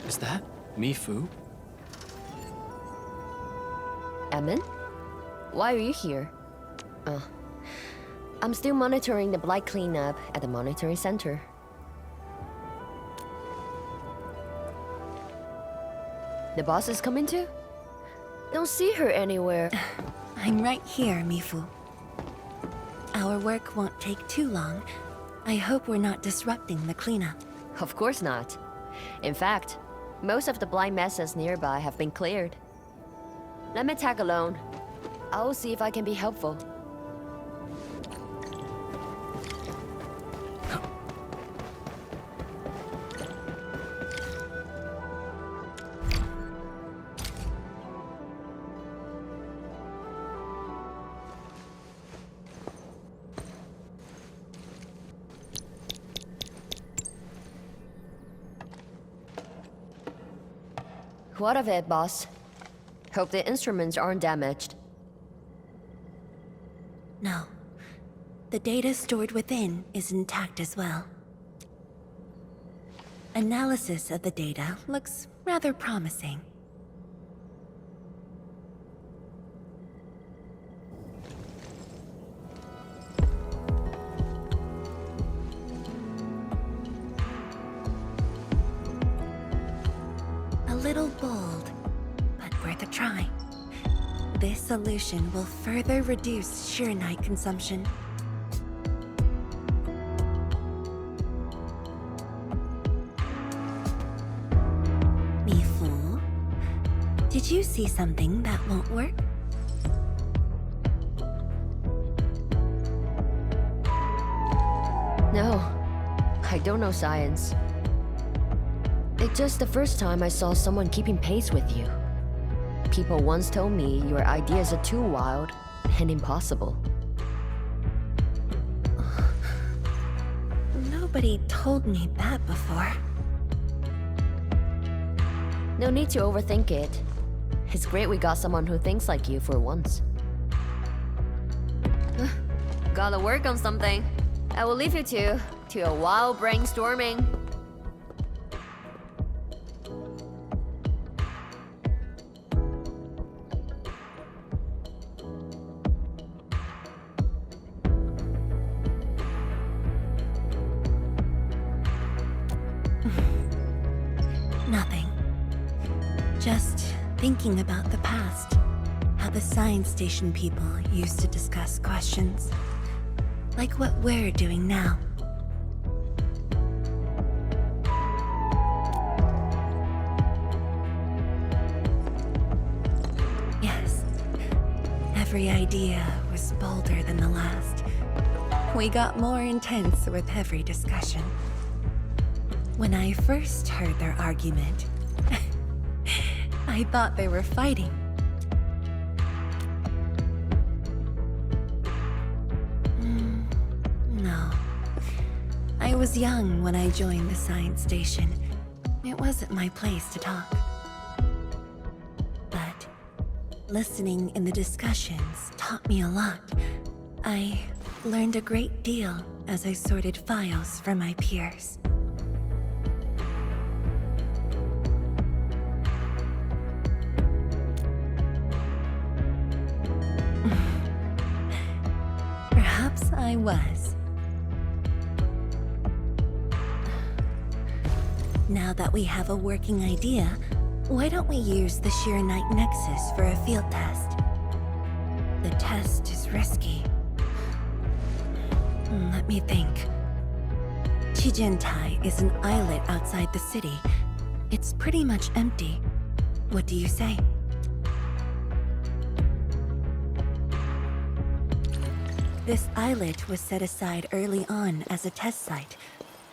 Is that Mifu? Emin? Why are you here? I'm still monitoring the blight cleanup at the monitoring center. The boss is coming too? Don't see her anywhere. I'm right here, Mifu. Our work won't take too long. I hope we're not disrupting the cleanup. Of course not. In fact, most of the blight messes nearby have been cleared. Let me tag along. I'll see if I can be helpful. What of it, boss? Hope the instruments aren't damaged. No. The data stored within is intact as well. Analysis of the data looks rather promising. A little bold, but worth a try. This solution will further reduce Sheernite consumption. Mifu, did you see something that won't work? No, I don't know science. It's just the first time I saw someone keeping pace with you. People once told me your ideas are too wild and impossible. Nobody told me that before. No need to overthink it. It's great we got someone who thinks like you for once. Gotta work on something. I will leave you to a wild brainstorming. Nothing. Just thinking about the past. How the science station people used to discuss questions. Like what we're doing now. Yes. Every idea was bolder than the last. We got more intense with every discussion. When I first heard their argument, I thought they were fighting. No. I was young when I joined the science station. It wasn't my place to talk. But listening in the discussions taught me a lot. I learned a great deal as I sorted files for my peers. Perhaps I was. Now that we have a working idea, why don't we use the Sheernite Nexus for a field test? The test is risky. Let me think. Chijentai is an islet outside the city. It's pretty much empty. What do you say? This islet was set aside early on as a test site,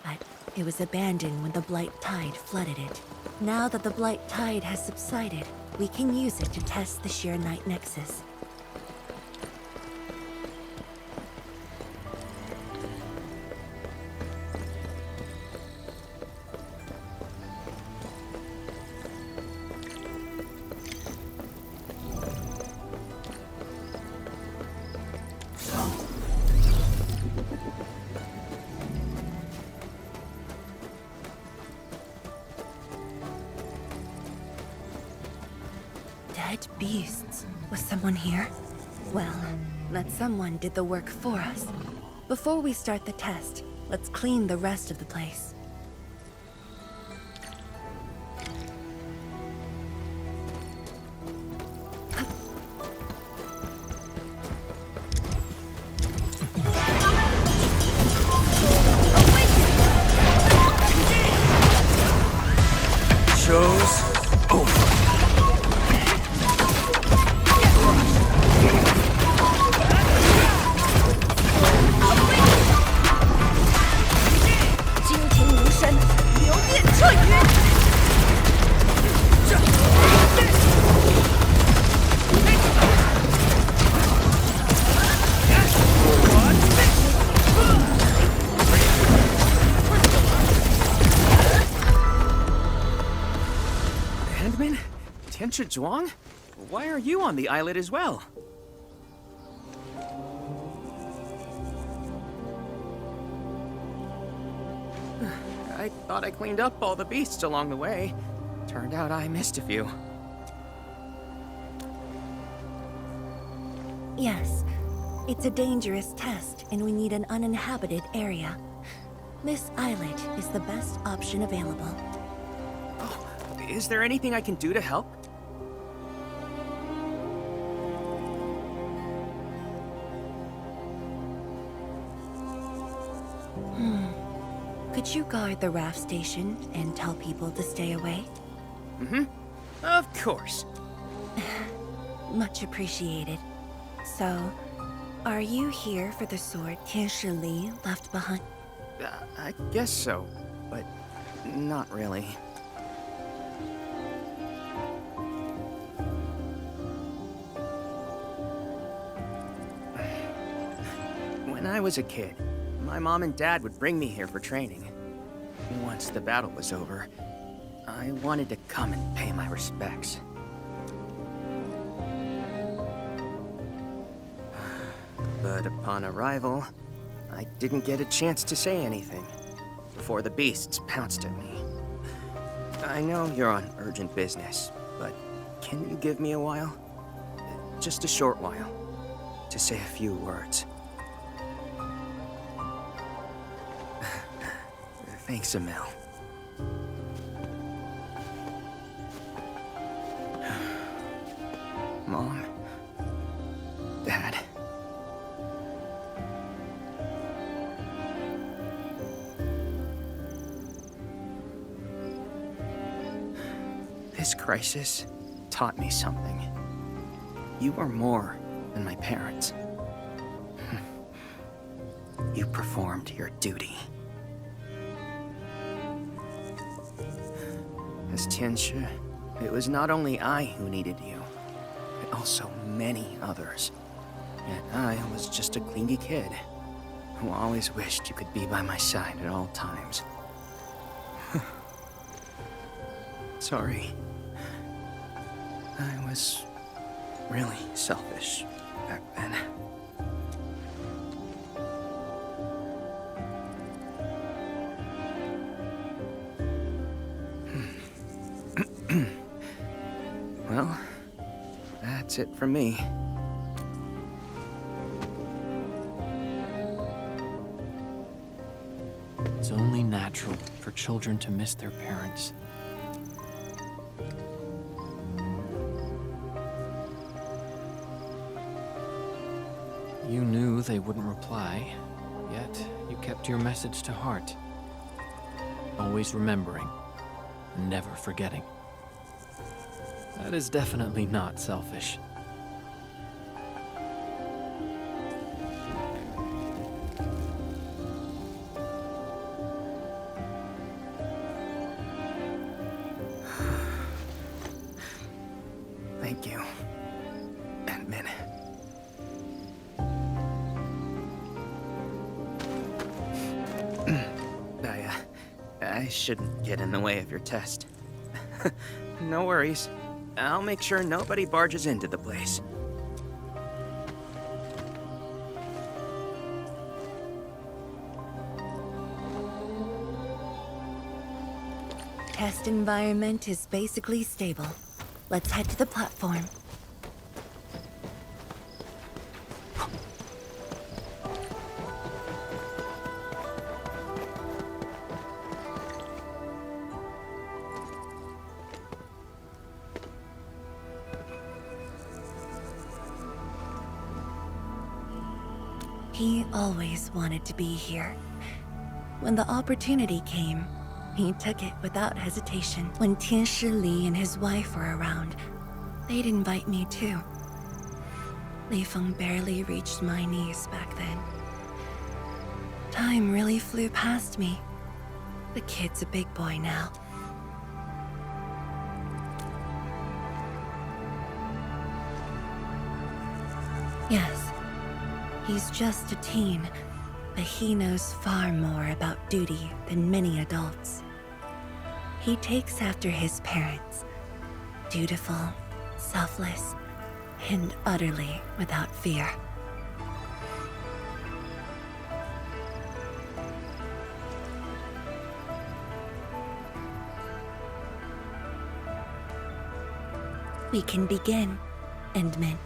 but it was abandoned when the Blight Tide flooded it. Now that the Blight Tide has subsided, we can use it to test the Sheernite Nexus. beasts. Was someone here? Well, that someone did the work for us. Before we start the test, let's clean the rest of the place. Show's over. Zhuang? Why are you on the islet as well? I thought I cleaned up all the beasts along the way. Turned out I missed a few. Yes, it's a dangerous test, and we need an uninhabited area. This islet is the best option available. Oh, is there anything I can do to help? Could you guard the raft station and tell people to stay away? Mm-hmm. Of course. Much appreciated. So, are you here for the sword Tianshi Li left behind? I guess so, but not really. When I was a kid, my mom and dad would bring me here for training. Once the battle was over, I wanted to come and pay my respects. But upon arrival, I didn't get a chance to say anything before the beasts pounced at me. I know you're on urgent business, but can you give me a while? Just a short while, to say a few words. Thanks, Emil. Mom. Dad. This crisis taught me something. You are more than my parents. You performed your duty. As Tianshi, it was not only I who needed you, but also many others. Yet I was just a clingy kid who always wished you could be by my side at all times. Sorry. I was really selfish back then. Well, that's it from me. It's only natural for children to miss their parents. You knew they wouldn't reply, yet you kept your message to heart. Always remembering, never forgetting. That is definitely not selfish. Thank you, Admin. I shouldn't get in the way of your test. No worries. I'll make sure nobody barges into the place. Test environment is basically stable. Let's head to the platform. He always wanted to be here. When the opportunity came, he took it without hesitation. When Tianshi Li and his wife were around, they'd invite me too. Li Feng barely reached my knees back then. Time really flew past me. The kid's a big boy now. Yes, he's just a teen, but he knows far more about duty than many adults. He takes after his parents, dutiful, selfless, and utterly without fear. We can begin, Endman.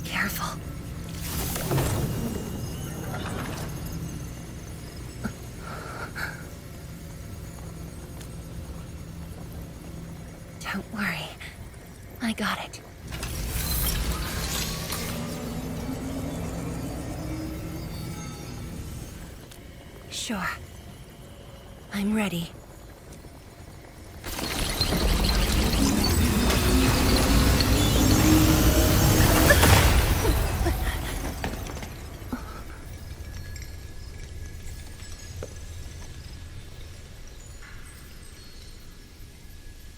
Careful. Don't worry. I got it. Sure. I'm ready.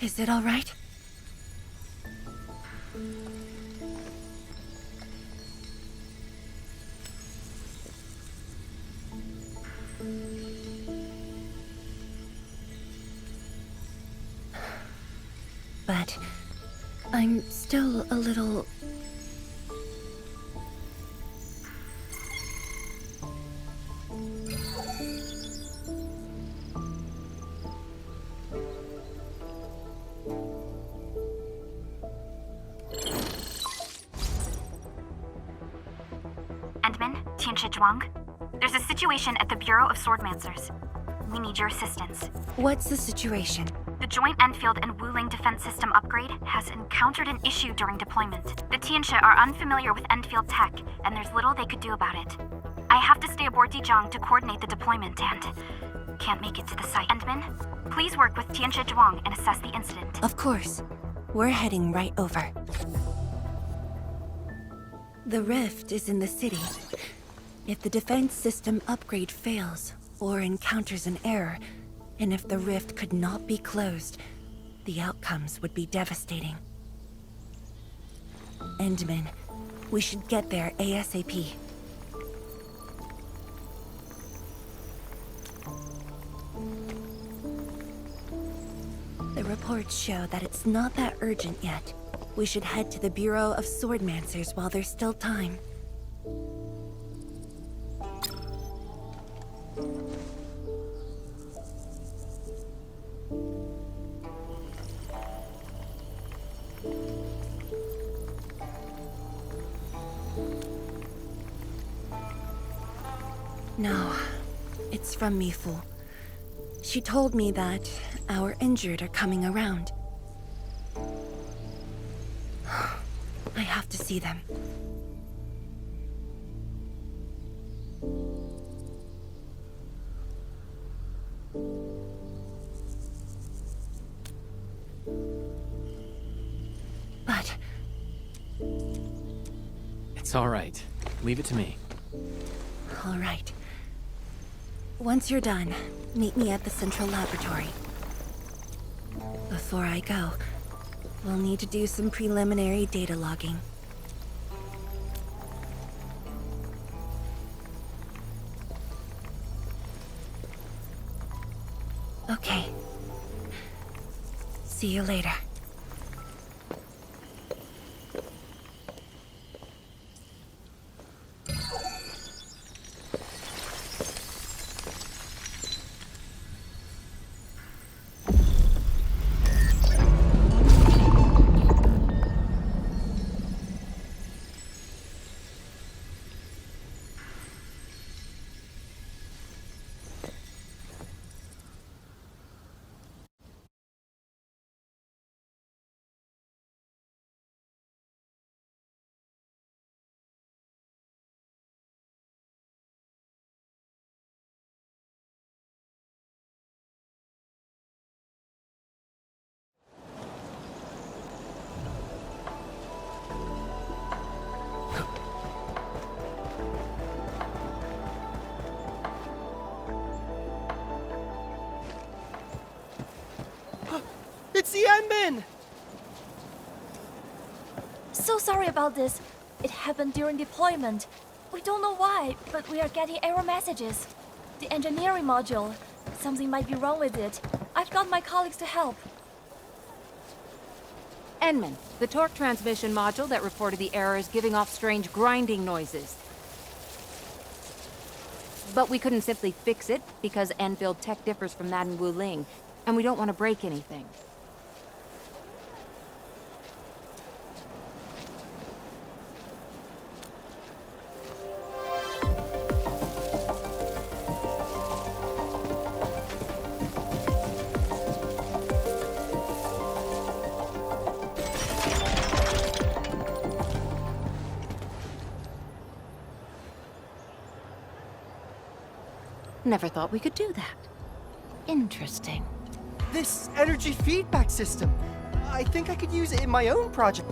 Is it all right? But I'm still a little... Endman, Tianshi Zhuang. There's a situation at the Bureau of Swordmancers. We need your assistance. What's the situation? The joint Endfield and Wuling defense system upgrade has encountered an issue during deployment. The Tianshi are unfamiliar with Endfield tech, and there's little they could do about it. I have to stay aboard Dijiang to coordinate the deployment and can't make it to the site. Endman, please work with Tianshi Zhuang and assess the incident. Of course. We're heading right over. The rift is in the city. If the defense system upgrade fails or encounters an error, and if the rift could not be closed, the outcomes would be devastating. Endman, we should get there ASAP. The reports show that it's not that urgent yet. We should head to the Bureau of Swordmancers while there's still time. No, it's from Mifu. She told me that our injured are coming around. I have to see them. But... It's all right. Leave it to me. all right. Once you're done, meet me at the central laboratory. Before I go, we'll need to do some preliminary data logging. Okay. See you later. It's the Endman! So sorry about this. It happened during deployment. We don't know why, but we are getting error messages. The engineering module. Something might be wrong with it. I've got my colleagues to help. Enman, the torque transmission module that reported the error is giving off strange grinding noises. But we couldn't simply fix it because Endfield tech differs from that in Wuling, and we don't want to break anything. Never thought we could do that. Interesting. This energy feedback system. I think I could use it in my own project.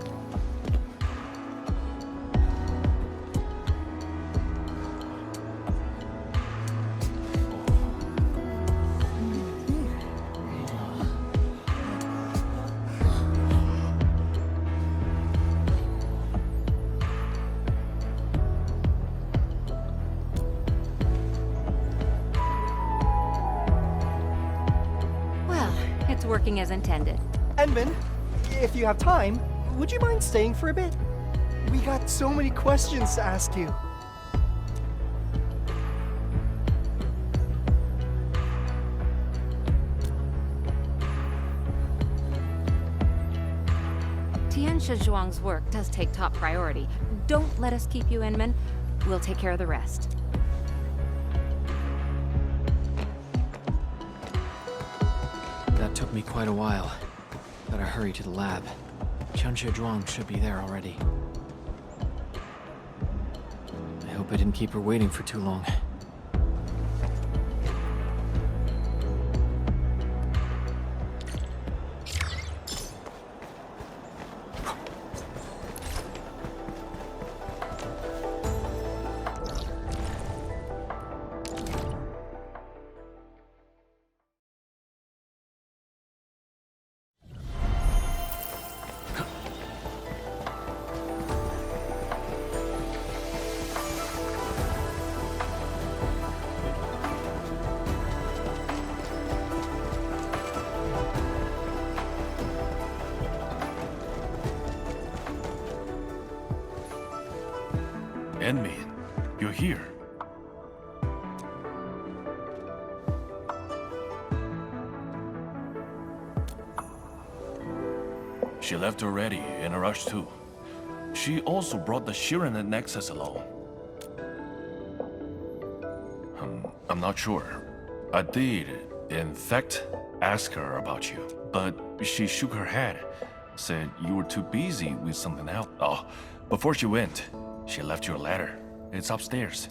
Well, it's working as intended. Endman, if you have time, would you mind staying for a bit? We got so many questions to ask you. Tianxia Zhuang's work does take top priority. Don't let us keep you, Enman. We'll take care of the rest. That took me quite a while. Better hurry to the lab. Tianxia Zhuang should be there already. I hope I didn't keep her waiting for too long. Enman, you're here. She left already, in a rush too. She also brought the Shiren Nexus along. I'm not sure. I did, in fact, ask her about you, but she shook her head, said you were too busy with something else. Oh, before she went, she left you a letter. It's upstairs.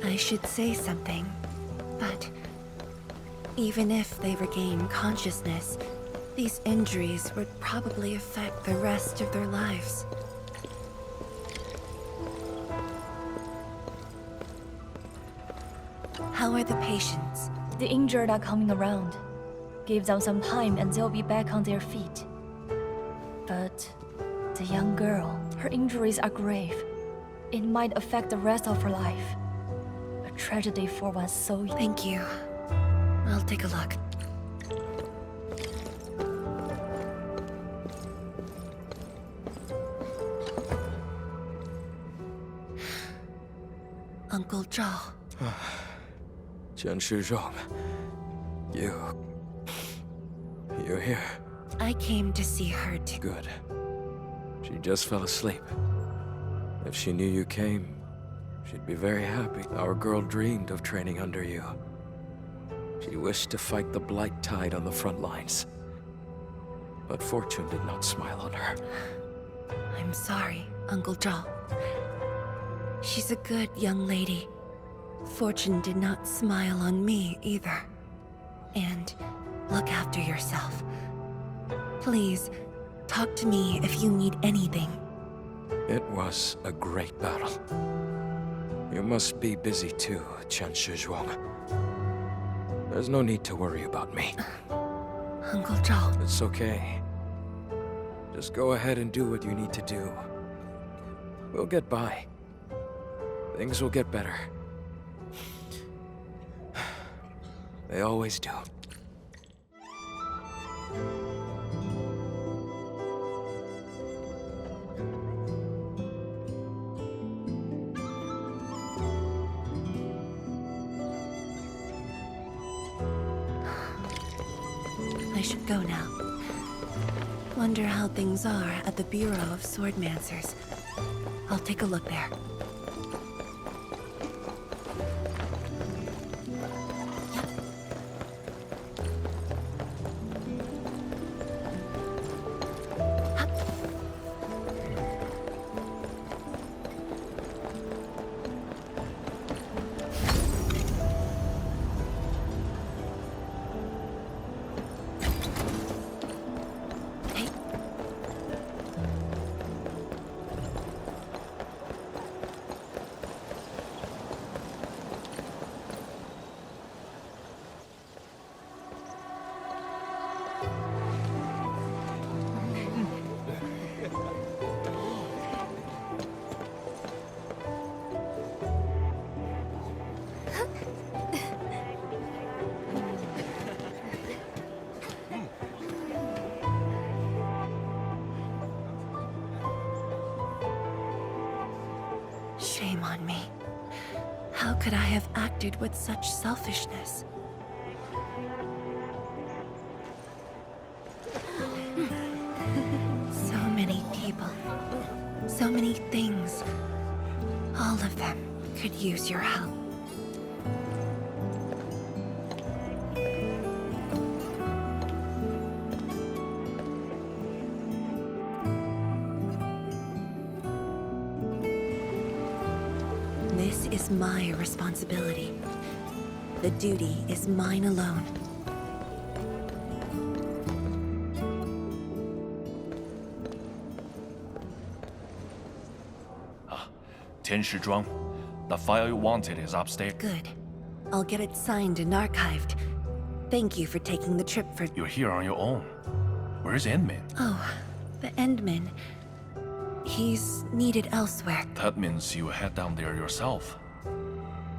I should say something, but even if they regain consciousness, these injuries would probably affect the rest of their lives. How are the patients? The injured are coming around. Give them some time and they'll be back on their feet. But the young girl, her injuries are grave. It might affect the rest of her life. A tragedy for one so young. Thank you. I'll take a look. Uncle Zhao. Tianxia Zhuang, you're here. I came to see her too. Good. She just fell asleep. If she knew you came, she'd be very happy. Our girl dreamed of training under you. She wished to fight the Blight Tide on the front lines. But fortune did not smile on her. I'm sorry, Uncle Zhao. She's a good young lady. Fortune did not smile on me either. And look after yourself. Please, talk to me if you need anything. It was a great battle. You must be busy too, Chen Shizhuang. There's no need to worry about me. Uncle Zhao. It's okay. Just go ahead and do what you need to do. We'll get by. Things will get better. They always do. I should go now. Wonder how things are at the Bureau of Swordmancers. I'll take a look there. Shame on me. How could I have acted with such selfishness? So many people. So many things. All of them could use your help. This is my responsibility. The duty is mine alone. Tian Shizhuang, the file you wanted is upstairs. Good. I'll get it signed and archived. Thank you for taking the trip for... You're here on your own. Where's Endmin? Oh, the Endman. He's needed elsewhere. That means you head down there yourself.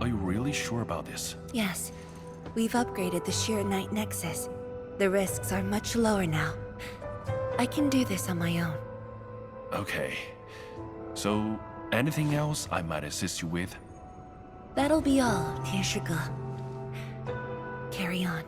Are you really sure about this? Yes. We've upgraded the Sheer Night Nexus. The risks are much lower now. I can do this on my own. Okay. So, anything else I might assist you with? That'll be all, Tian Shige. Carry on.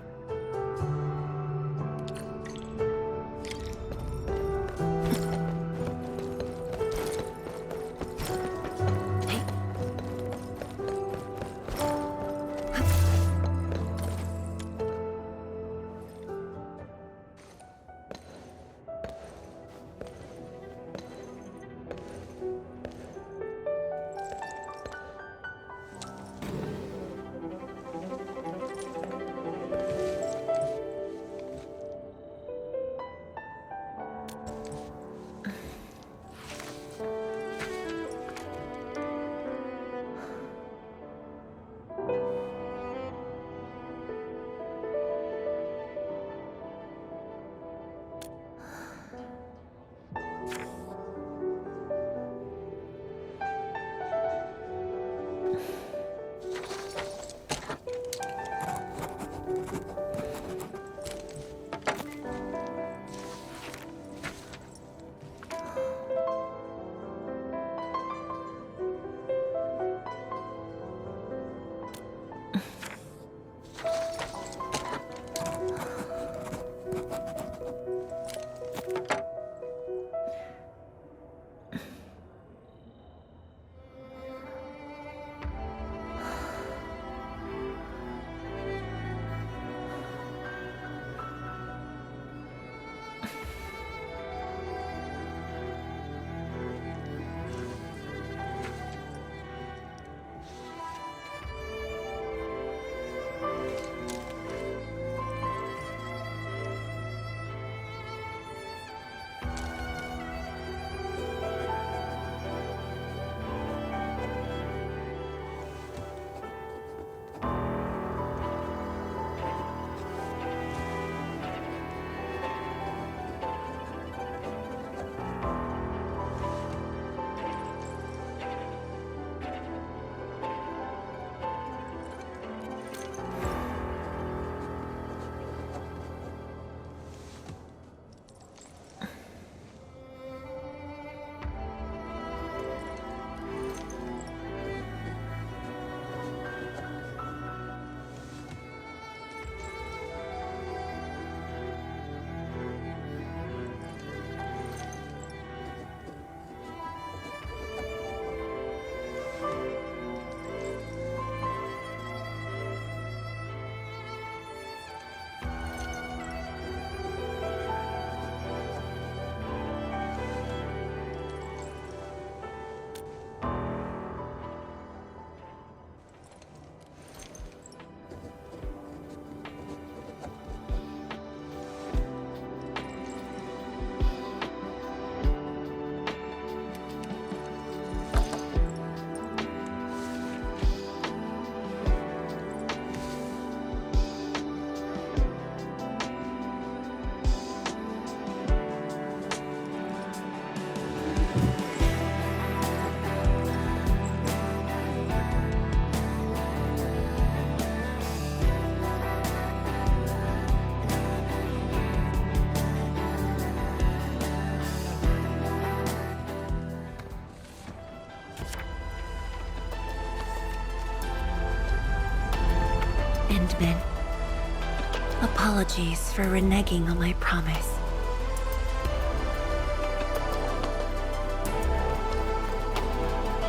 Endman. Apologies for reneging on my promise.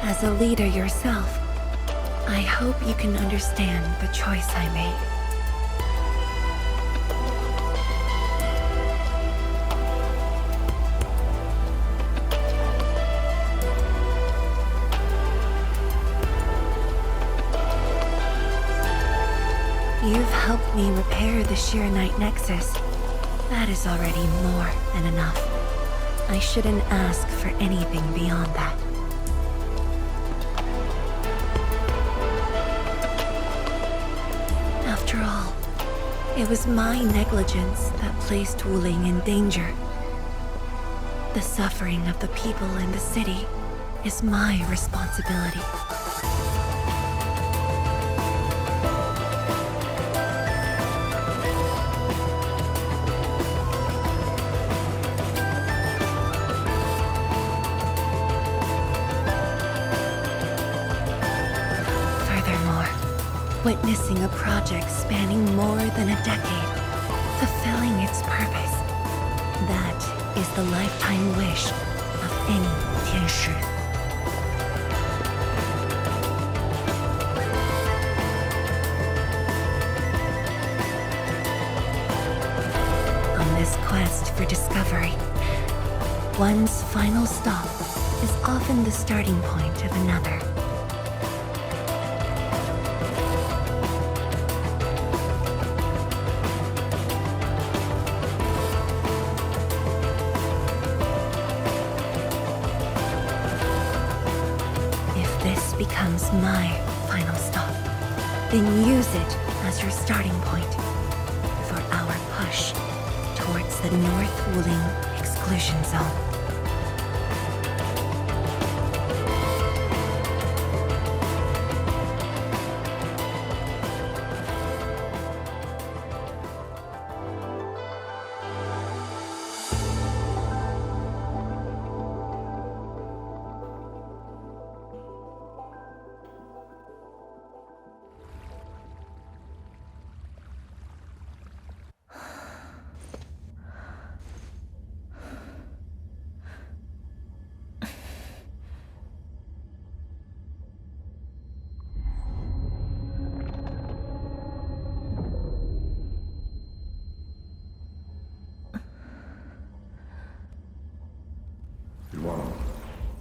As a leader yourself, I hope you can understand the choice I made. You've helped me repair the Shiranite Nexus. That is already more than enough. I shouldn't ask for anything beyond that. After all, it was my negligence that placed Wuling in danger. The suffering of the people in the city is my responsibility. Witnessing a project spanning more than a decade, fulfilling its purpose. That is the lifetime wish of any Tianshi. On this quest for discovery, one's final stop is often the starting point of another. Becomes my final stop. Then use it as your starting point for our push towards the North Wuling exclusion zone.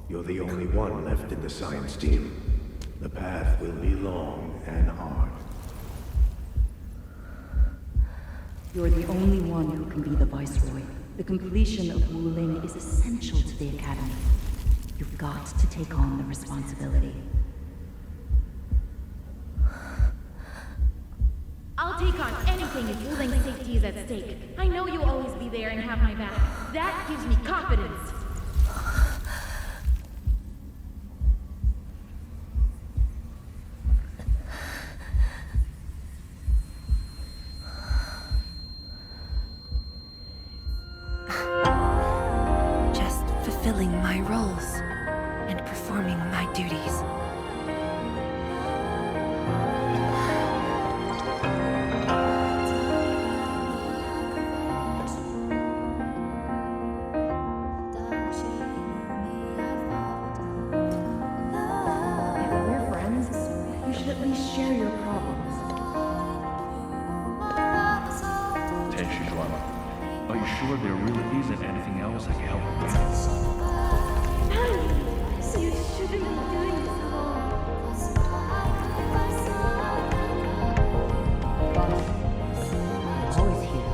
You're the only one left in the science team. The path will be long and hard. You're the only one who can be the Viceroy. The completion of Wuling is essential to the Academy. You've got to take on the responsibility. I'll take on anything if Wuling's safety is at stake. I know you'll always be there and have my back. That gives me confidence. Fulfilling my roles and performing my duties. If we're friends, you should at least share your problems. Tianshi Zhuang, are you sure there really isn't anything else I can help you with? You shouldn't be doing this alone. Always here.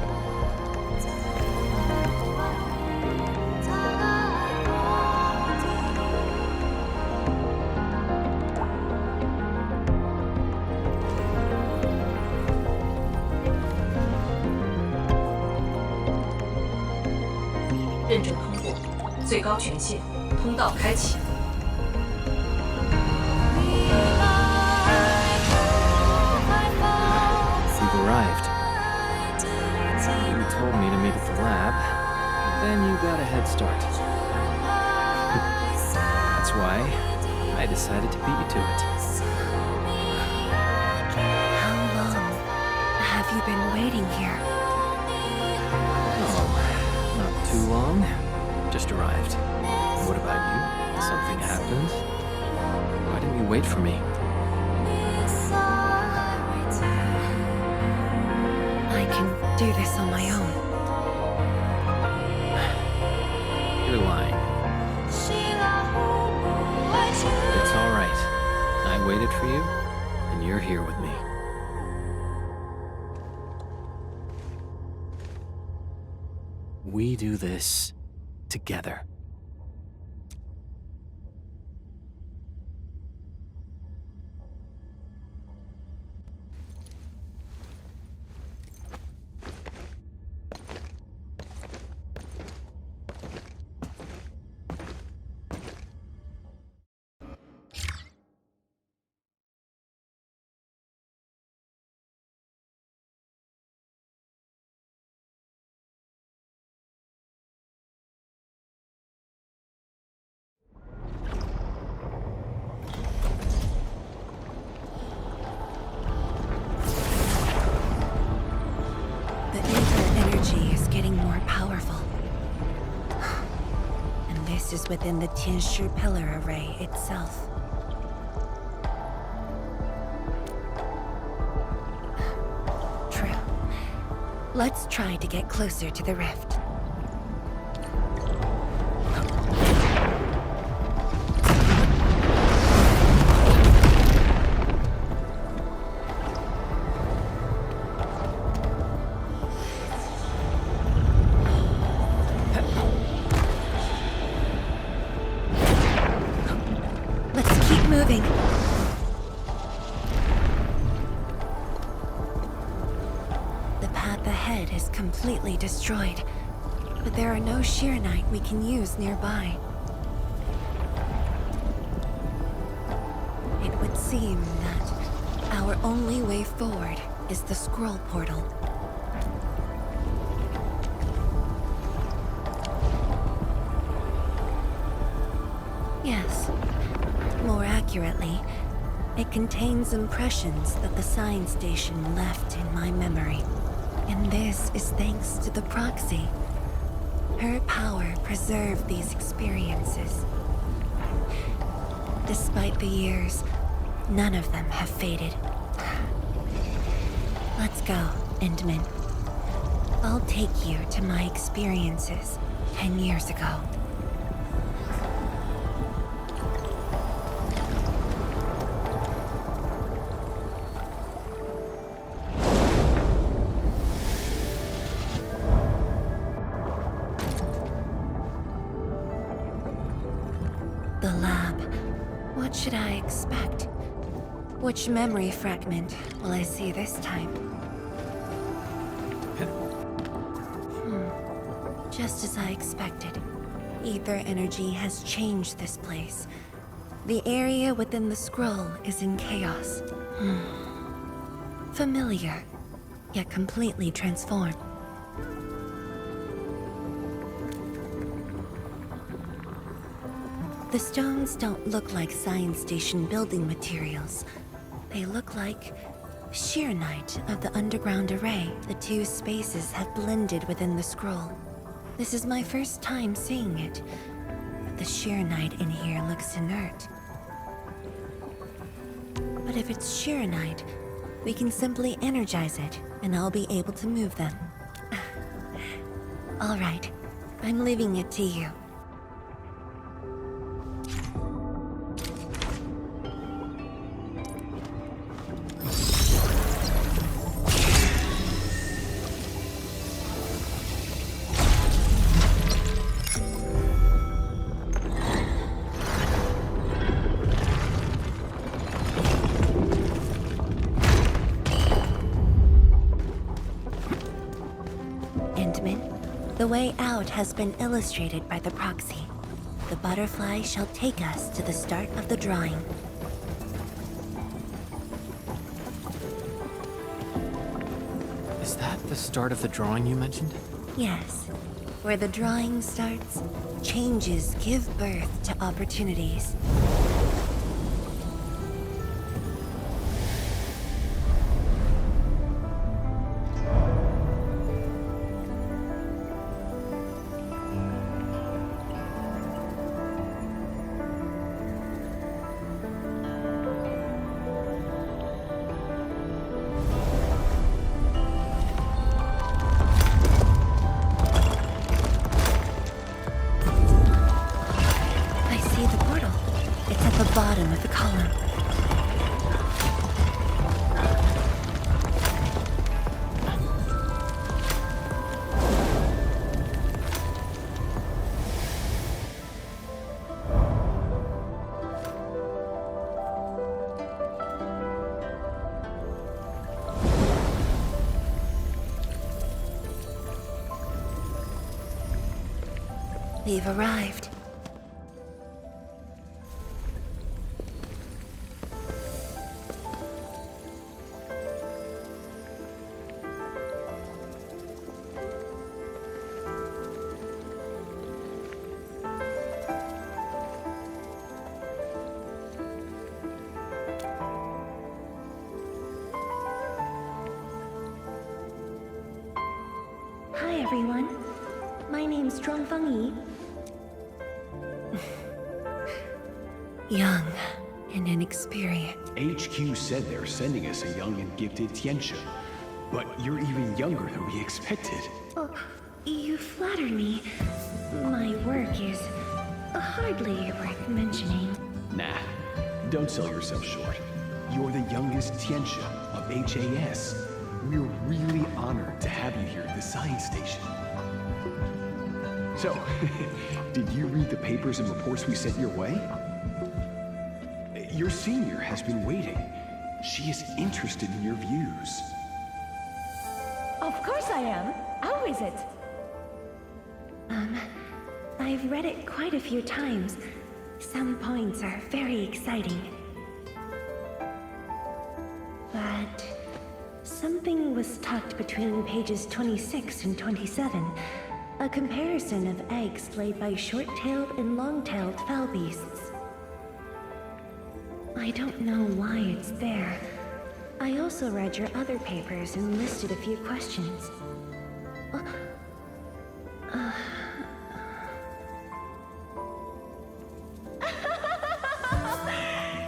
认证通过，最高权限，通道开启。 You've arrived. You told me to meet at the lab, then you got a head start. That's why I decided to beat you to it. How long wait for me. I can do this on my own. You're lying. It's all right. I waited for you, and you're here with me. We do this together. The ether energy is getting more powerful. And this is within the Tianshi pillar array itself. True. Let's try to get closer to the rift. Moving. The path ahead is completely destroyed, but there are no Sheernite we can use nearby. It would seem that our only way forward is the scroll portal. Yes. More accurately, it contains impressions that the science station left in my memory. And this is thanks to the proxy. Her power preserved these experiences. Despite the years, none of them have faded. Let's go, Endman. I'll take you to my experiences 10 years ago. The lab. What should I expect? Which memory fragment will I see this time? Just as I expected. Ether energy has changed this place. The area within the scroll is in chaos. Familiar, yet completely transformed. The stones don't look like science station building materials. They look like Sheernite of the underground array. The two spaces have blended within the scroll. This is my first time seeing it. The Sheernite in here looks inert. But if it's Sheernite, we can simply energize it, and I'll be able to move them. All right, I'm leaving it to you. The way out has been illustrated by the proxy. The butterfly shall take us to the start of the drawing. Is that the start of the drawing you mentioned? Yes. Where the drawing starts, changes give birth to opportunities. We've arrived. Hi everyone. My name's Zhuangfeng Yi. Young and inexperienced. HQ said they're sending us a young and gifted Tianxia, but you're even younger than we expected. Oh, you flatter me. My work is hardly worth mentioning. Nah, don't sell yourself short. You're the youngest Tianxia of HAS. We're really honored to have you here at the science station. So, did you read the papers and reports we sent your way? Your senior has been waiting. She is interested in your views. Of course I am. How is it? I've read it quite a few times. Some points are very exciting. But something was tucked between pages 26 and 27. A comparison of eggs laid by short-tailed and long-tailed fowl beasts. I don't know why it's there. I also read your other papers and listed a few questions.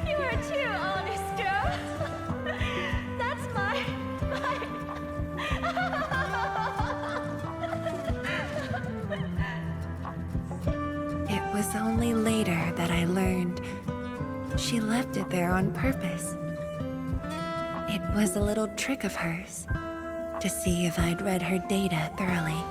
You are too honest, Joe. That's It was only later that I learned she left it there on purpose. It was a little trick of hers to see if I'd read her data thoroughly.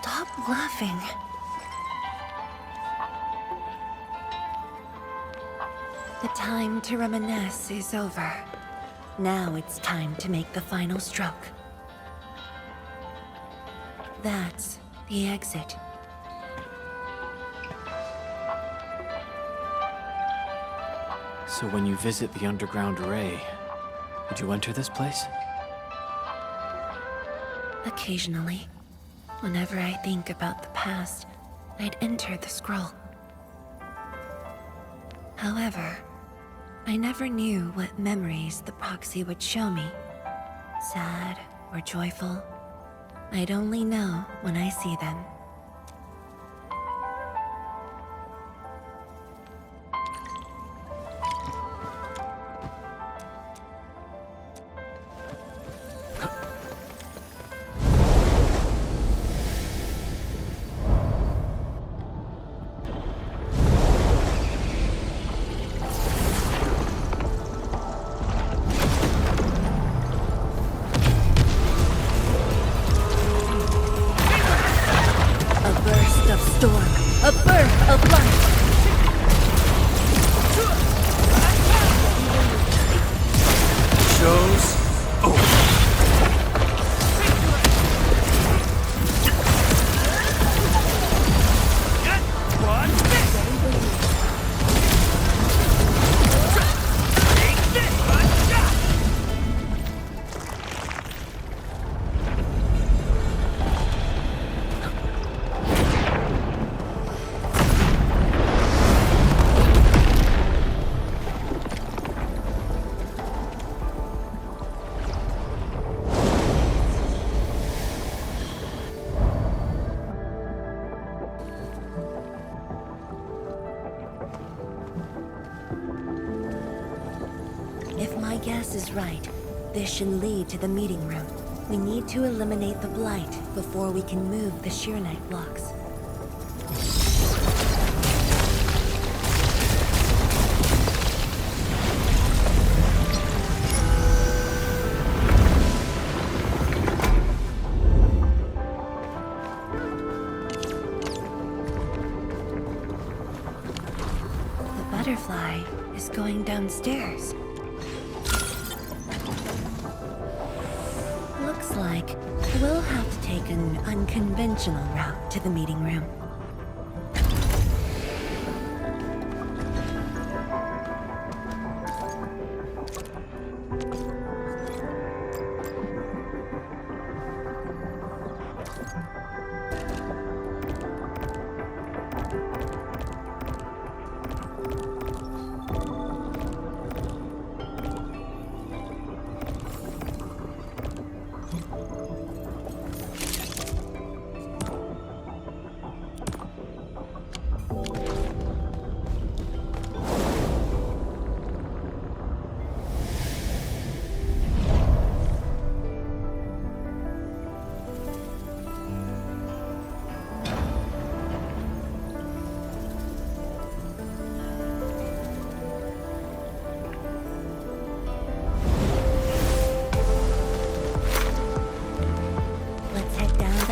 Stop laughing. The time to reminisce is over. Now it's time to make the final stroke. That's the exit. So when you visit the underground array, would you enter this place? Occasionally, whenever I think about the past, I'd enter the scroll. However, I never knew what memories the proxy would show me. Sad or joyful, I'd only know when I see them. A birth of life. Show's over. If my guess is right, this should lead to the meeting room. We need to eliminate the blight before we can move the Sheer Knight blocks. going downstairs. Looks like we'll have to take an unconventional route to the meeting room.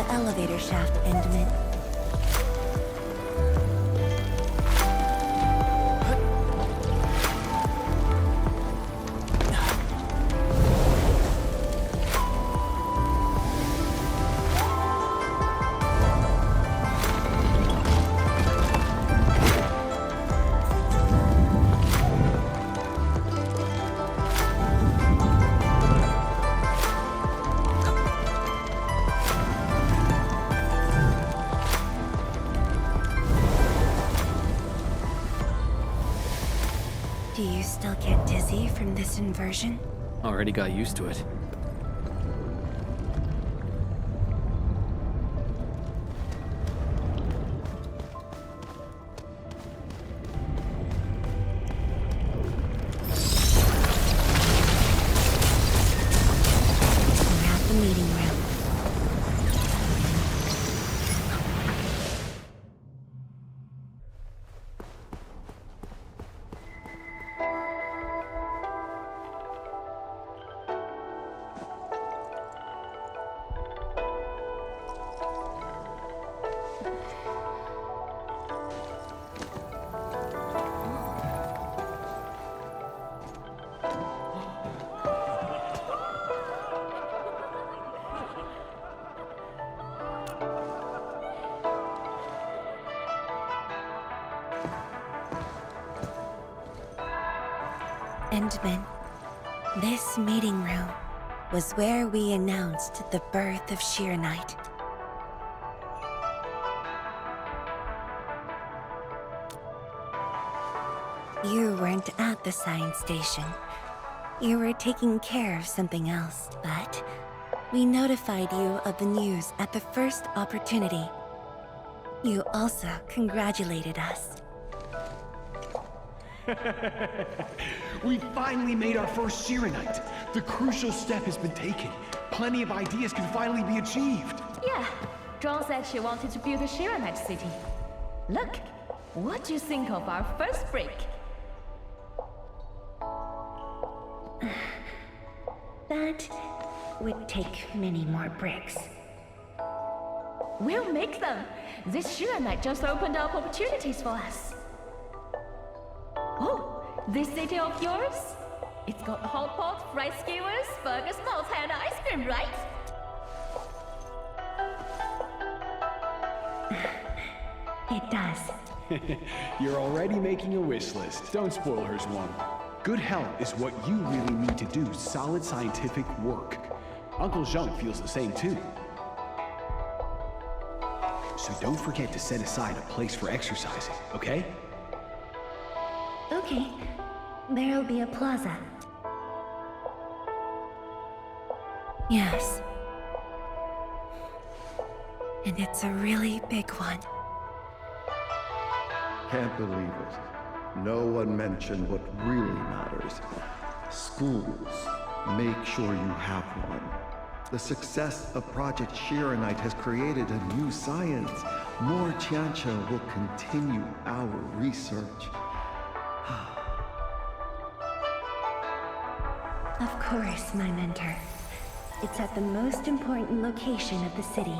Elevator shaft, Endman. Do you still get dizzy from this inversion? Already got used to it. We're at the meeting room. Endman, this meeting room was where we announced the birth of Sheer Knight. You weren't at the science station. You were taking care of something else, but we notified you of the news at the first opportunity. You also congratulated us. We finally made our first Shiranite. The crucial step has been taken. Plenty of ideas can finally be achieved. Yeah, Zhuang said she wanted to build a Shiranite city. Look, what do you think of our first break? That would take many more bricks. We'll make them. This Shiranite just opened up opportunities for us. Oh, this city of yours? It's got a hot pot, fried skewers, burgers, malts, and ice cream, right? It does. You're already making a wish list. Don't spoil her, Zhuang. Good health is what you really need to do solid scientific work. Uncle Zheng feels the same too. So don't forget to set aside a place for exercising, okay? Okay. There'll be a plaza. Yes. And it's a really big one. Can't believe it. No one mentioned what really matters. Schools. Make sure you have one. The success of Project Shiranite has created a new science. More Tiancha will continue our research. Of course, my mentor. It's at the most important location of the city.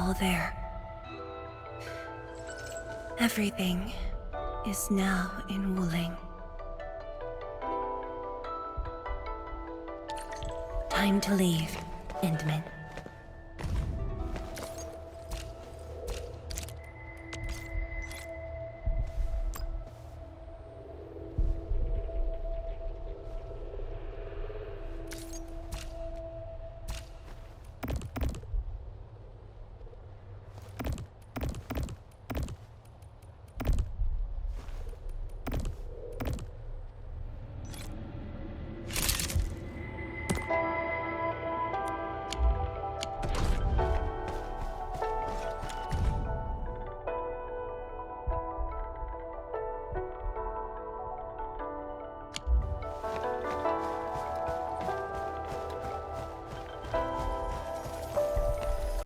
all there. Everything is now in Wuling. Time to leave, Endman.